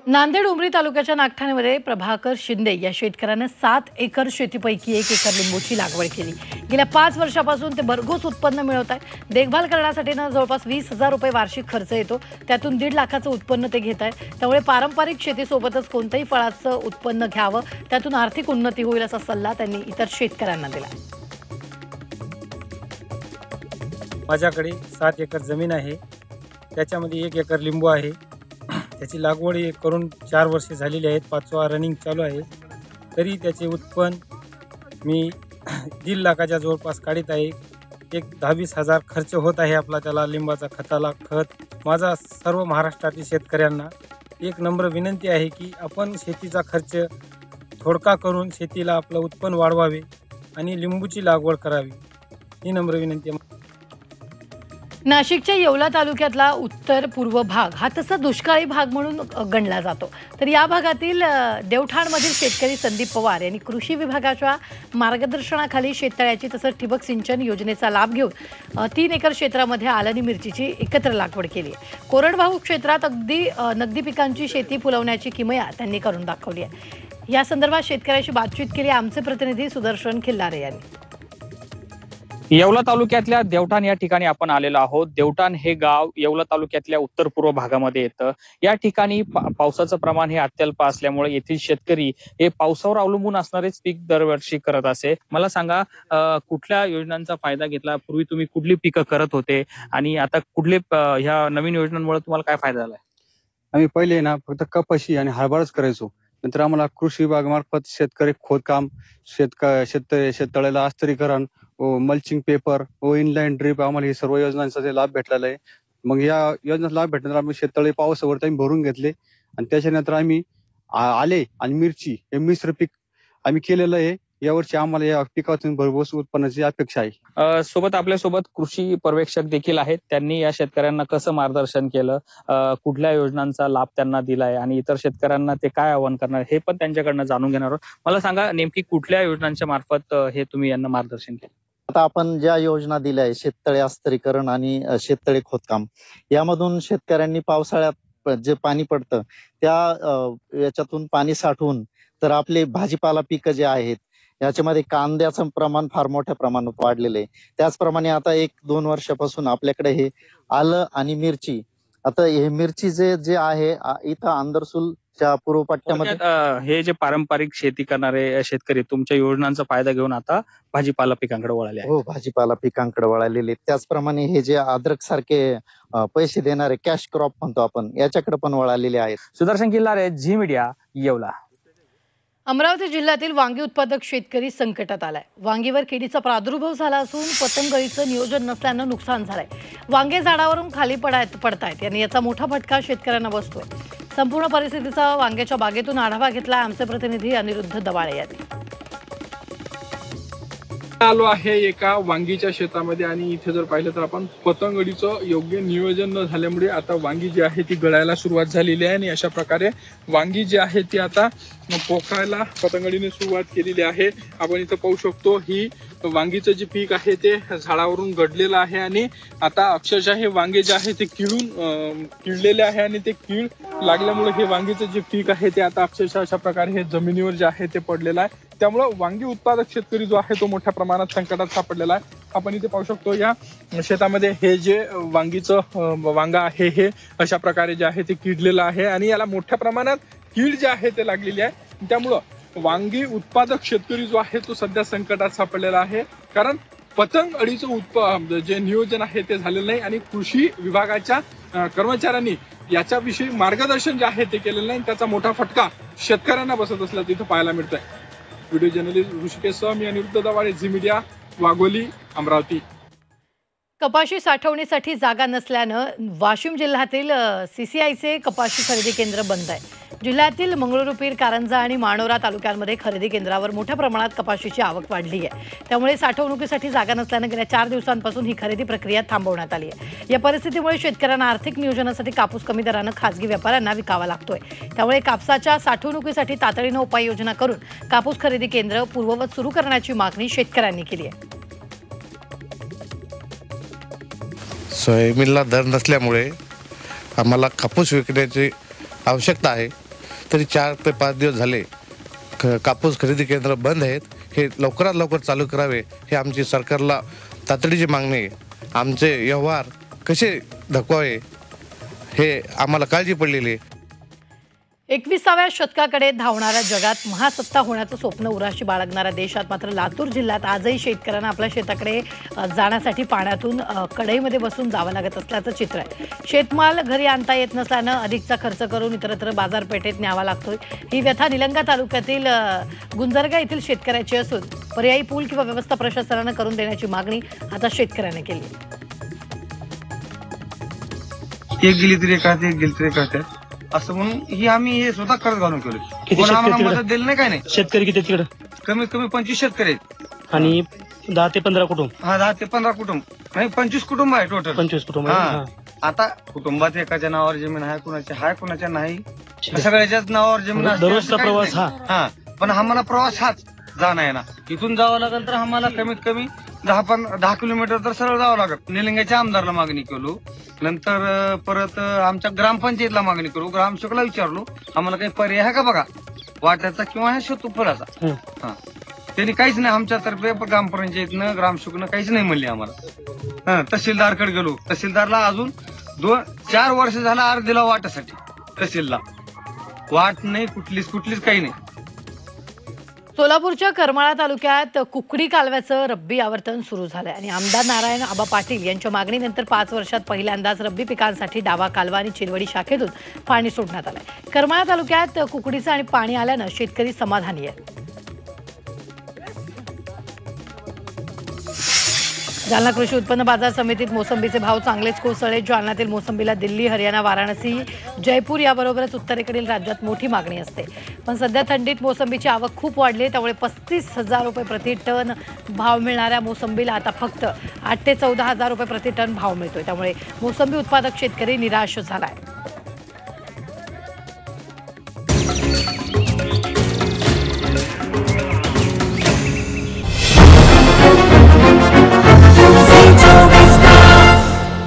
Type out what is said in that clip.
नांदेड उमरी तालुक्याच्या नागठाण्यामध्ये प्रभाकर शिंदे या शेतकऱ्याने 7 एकर शेतीपैकी 1 एकर लिंबूची लागवड केली। गेल्या 5 वर्षापासून ते भरघोस उत्पन्न मिळवत आहे। देखभाल करण्यासाठी जवळपास 20,000 रुपये वार्षिक खर्च येतो, त्यातून 1.5 लाखाचं उत्पन्न ते घेत आहे। त्यामुळे पारंपरिक शेतीसोबतच कोणत्याही फळाचं उत्पन्न घ्यावं, त्यातून आर्थिक उन्नती होईल असा सल्ला त्यांनी इतर शेतकऱ्यांना दिला। माझ्याकडे 7 एकर जमीन आहे, त्याच्यामध्ये 1 एकर लिंबू आहे। त्याची लागवड करून 4 वर्षे झालेली आहेत, 5वा रनिंग चालू आहे। तरी त्याचे उत्पन्न मी 1.5 लाखाच्या जवळपास काढत आहे। एक 10-20 हजार खर्च होत आहे आपला त्याला, लिंबाचा खताला खत। माझा सर्व महाराष्ट्रातील शेतकऱ्यांना एक नम्र विनंती आहे की आपण शेतीचा खर्च थोडका करून शेतीला आपलं उत्पन्न वाढवावे आणि लिंबूची लागवड करावी, ही नम्र विनंती आहे। नाशिकच्या येवला तालुक्यातला उत्तर पूर्व भाग हा तसा दुष्काळी भाग म्हणून गणला जातो। तर या भागातील देवठाणमधील शेतकरी संदीप पवार यांनी कृषी विभागाच्या मार्गदर्शनाखाली शेततळ्याची तसंच ठिबक सिंचन योजनेचा लाभ घेऊन 3 एकर क्षेत्रामध्ये आलनी मिरचीची एकत्र लागवड केली आहे। कोरडवाहू क्षेत्रात अगदी नगदी पिकांची शेती फुलवण्याची किमया त्यांनी करून दाखवली आहे। या संदर्भात शेतकऱ्याशी बातचीत केली आमचे प्रतिनिधी सुदर्शन खिल्लारे यांनी। येवला तालुक्यातल्या देवठाण या ठिकाणी आपण आलेलो आहोत। देवठाण हे गाव येवला तालुक्यातल्या उत्तर पूर्व भागामध्ये येतं। या ठिकाणी पावसाचं प्रमाण हे अत्यल्प असल्यामुळे येथील शेतकरी हे पावसावर अवलंबून असणारेच पीक दरवर्षी करत असे। मला सांगा, कुठल्या योजनांचा फायदा घेतला? पूर्वी तुम्ही कुठली पिकं करत होते आणि आता कुठले ह्या नवीन योजनांमुळे तुम्हाला काय फायदा झालाय? आम्ही पहिले ना फक्त कपाशी आणि हरभराच करायचो। नंतर आम्हाला कृषी विभागामार्फत शेतकरी खोदकाम, शेततळ्याला अस्तरीकरण व मल्चिंग पेपर व इनलाईन ड्रीप आम्हाला ही सर्व योजनांचा ते लाभ भेटलेला आहे। मग या योजनेचा लाभ भेटल्यानंतर आम्ही शेततळे पावसावरती आम्ही भरून घेतले आणि त्याच्यानंतर आम्ही आले आणि मिरची हे मिश्र पीक आम्ही केलेलं आहे। यावर्षी आम्हाला या पिकातून भरघोस उत्पन्नाची अपेक्षा आहे। सोबत आपल्यासोबत कृषी पर्यवेक्षक देखील आहेत। त्यांनी या शेतकऱ्यांना कसं मार्गदर्शन केलं, कुठल्या योजनांचा लाभ त्यांना दिलाय आणि इतर शेतकऱ्यांना ते काय आवाहन करणार हे पण त्यांच्याकडनं जाणून घेणार आहोत। मला सांगा, नेमकी कुठल्या योजनांच्या मार्फत हे तुम्ही यांना मार्गदर्शन केलं? आता आपण ज्या योजना दिल्या आहे, शेततळे अस्तरीकरण आणि शेततळे खोदकाम, यामधून शेतकऱ्यांनी पावसाळ्यात जे पाणी पडतं त्या याच्यातून पाणी साठवून तर आपले भाजीपाला पिकं जे आहेत याच्यामध्ये कांद्याचं प्रमाण फार मोठ्या प्रमाणात वाढलेलं आहे। त्याचप्रमाणे आता 1-2 वर्षापासून आपल्याकडे हे आलं आणि मिरची, आता हे मिरची जे आहे इथं आंदरसूलच्या पूर्व पट्ट्यामध्ये हे जे पारंपरिक शेती करणारे शेतकरी तुमच्या योजनांचा फायदा घेऊन आता भाजीपाला पिकांकडे वळाले आहेत। हो, भाजीपाला पिकांकडे वळालेले। त्याचप्रमाणे हे जे अद्रक सारखे पैसे देणारे कॅश क्रॉप म्हणतो आपण, याच्याकडे पण वळालेले आहेत। सुदर्शन खिल्लारे, झी मीडिया, येवला। अमरावती जिल्ह्यातील वांगी उत्पादक शेतकरी संकटात आलाय। वांगीवर किडीचा प्रादुर्भाव झाला असून पतंगळीचं नियोजन नसल्यानं नुकसान झालंय। वांगे झाडावरून खाली पडतायत आणि याचा मोठा फटका शेतकऱ्यांना बसतोय। संपूर्ण परिस्थितीचा वांग्याच्या बागेतून आढावा घेतला आमचे प्रतिनिधी अनिरुद्ध दवाळे यांनी। आलो आहे एका वांगीच्या शेतामध्ये आणि इथे जर पाहिलं तर आपण पतंगडीचं योग्य नियोजन न झाल्यामुळे आता वांगी जी आहे ती गळायला सुरुवात झालेली आहे आणि अशा प्रकारे वांगी जी आहे ती आता पोखरायला पतंगडीने सुरुवात केलेली आहे। आपण इथं पाहू शकतो, ही वांगीचं जे पीक आहे ते झाडावरून गडलेलं आहे आणि आता अक्षरशः हे वांगे जे आहे ते किडलेले आहे आणि ते कीड लागल्यामुळे हे वांगीचं जे पीक आहे ते आता अक्षरशः अशा प्रकारे हे जमिनीवर जे आहे ते पडलेलं आहे। त्यामुळे वांगी उत्पादक शेतकरी जो आहे तो मोठ्या प्रमाणात संकटात सापडलेला आहे। आपण इथे पाहू शकतो, या शेतामध्ये हे जे वांगीचं वांगा आहे हे अशा प्रकारे जे आहे ते किडलेलं आहे आणि याला मोठ्या प्रमाणात कीड जे आहे ते लागलेली आहे। त्यामुळं वांगी उत्पादक शेतकरी जो आहे तो सध्या संकटात सापडलेला आहे, कारण पतंग अळीचं जे नियोजन आहे ते झालेलं नाही आणि कृषी विभागाच्या कर्मचाऱ्यांनी याच्याविषयी मार्गदर्शन जे आहे ते केलेलं नाही। त्याचा मोठा फटका शेतकऱ्यांना बसत असल्याचं इथं पाहायला मिळतंय। व्हिडिओ जर्नलिस्ट ऋषिकेश, मी अनिरुद्ध दवाळे, झी मीडिया, वाघोली, अमरावती। कपाशी साठवणीसाठी जागा नसल्यानं वाशिम जिल्ह्यातील सीसीआयचे कपाशी खरेदी केंद्र बंद आहे। जिल्ह्यातील मंगळुरूपीर, कारंजा आणि मानोरा तालुक्यांमध्ये खरेदी केंद्रावर मोठ्या प्रमाणात कपाशीची आवक वाढली आहे। त्यामुळे साठवणुकीसाठी जागा नसल्यानं गेल्या 4 दिवसांपासून ही खरेदी प्रक्रिया थांबवण्यात आली आहे। या परिस्थितीमुळे शेतकऱ्यांना आर्थिक नियोजनासाठी कापूस कमी दरानं खासगी व्यापाऱ्यांना विकावा लागतोय। त्यामुळे कापसाच्या साठवणुकीसाठी तातडीनं उपाययोजना करून कापूस खरेदी केंद्र पूर्ववत सुरू करण्याची मागणी शेतकऱ्यांनी केली आहे। सोयाबीनला दर नसल्यामुळे आम्हाला कापूस विकण्याची आवश्यकता आहे। तरी 4 ते 5 दिवस झाले कापूस खरेदी केंद्र बंद आहेत. हे लवकरात लवकर चालू करावे हे आमची सरकारला तातडीची मागणी आहे. आमचे व्यवहार कसे धकवावे हे आम्हाला काळजी पडलेली आहे. 21व्या शतकाकडे धावणाऱ्या जगात महासत्ता होण्याचं स्वप्न उराशी बाळगणाऱ्या देशात मात्र लातूर जिल्ह्यात आजही शेतकऱ्यांना आपल्या शेताकडे जाण्यासाठी पाण्यातून कढईमध्ये बसून जावं लागत असल्याचं चित्र आहे. शेतमाल घरी आणता येत नसल्यानं अधिकचा खर्च करून इतरत्र बाजारपेठेत न्यावा लागतोय. ही व्यथा निलंगा तालुक्यातील गुंजरगा येथील शेतकऱ्याची असून पर्यायी पूल किंवा व्यवस्था प्रशासनानं करून देण्याची मागणी आता शेतकऱ्याने केली. एक गेली तरी एक गेली तरी एक असं म्हणून ही आम्ही हे स्वतः कर्ज घालून केलं. कोण आम्हाला मदत दिली नाही, काय नाही. शेतकरी किती तिकडे? कमीत कमी 25 शेतकरी आहेत आणि 10 ते 15 कुटुंब. हा 10 ते 15 कुटुंब नाही, 25 कुटुंब आहे टोटल. 25 कुटुंब. हा. आता कुटुंबात एकाच्या नावावर जमीन आहे, कुणाच्या नाही, सगळ्याच्याच नावावर जमीन असते. दररोजचा प्रवास हा पण आम्हाला प्रवास हाच जाणं आहे ना. इथून जावं लागेल तर आम्हाला कमीत कमी 10 किलोमीटर तर सरळ जावं लागत. निलंग्याच्या आमदारला मागणी केलो, नंतर परत आमच्या ग्रामपंचायतला मागणी करू, ग्रामसेवकला विचारलो आम्हाला काही पर्याय आहे का बघा वाट्याचा किंवा ह्या शेतूफळाचा. हा त्यांनी काहीच नाही आमच्यातर्फे ग्रामपंचायतनं ग्रामसेवकनं काहीच नाही म्हणले आम्हाला. तहसीलदारकडे गेलो, तहसीलदारला अजून 4 वर्ष झाला अर्ज दिला वाट्यासाठी. तहसीलला वाट नाही, कुठलीच काही नाही. सोलापूरच्या करमाळा तालुक्यात कुकडी कालव्याचं रब्बी आवर्तन सुरू झालंय आणि आमदार नारायण आबा पाटील यांच्या मागणीनंतर 5 वर्षात पहिल्यांदाच रब्बी पिकांसाठी डावा कालवा आणि चिलवडी शाखेतून पाणी सोडण्यात आलंय. करमाळा तालुक्यात कुकडीचं आणि पाणी आल्यानं शेतकरी समाधानी आहे. जालना कृषी उत्पन्न बाजार समितीत मोसंबीचे भाव चांगलेच कोसळले. जालन्यातील मोसंबीला दिल्ली, हरियाणा, वाराणसी, जयपूर याबरोबरच उत्तरेकडील राज्यात मोठी मागणी असते. पण सध्या थंडीत मोसंबीची आवक खूप वाढली, त्यामुळे 35,000 रुपये प्रति टन भाव मिळणाऱ्या मोसंबीला आता फक्त 8 ते 14,000 रुपये प्रति टन भाव मिळतोय. त्यामुळे मोसंबी उत्पादक शेतकरी निराश झालाय.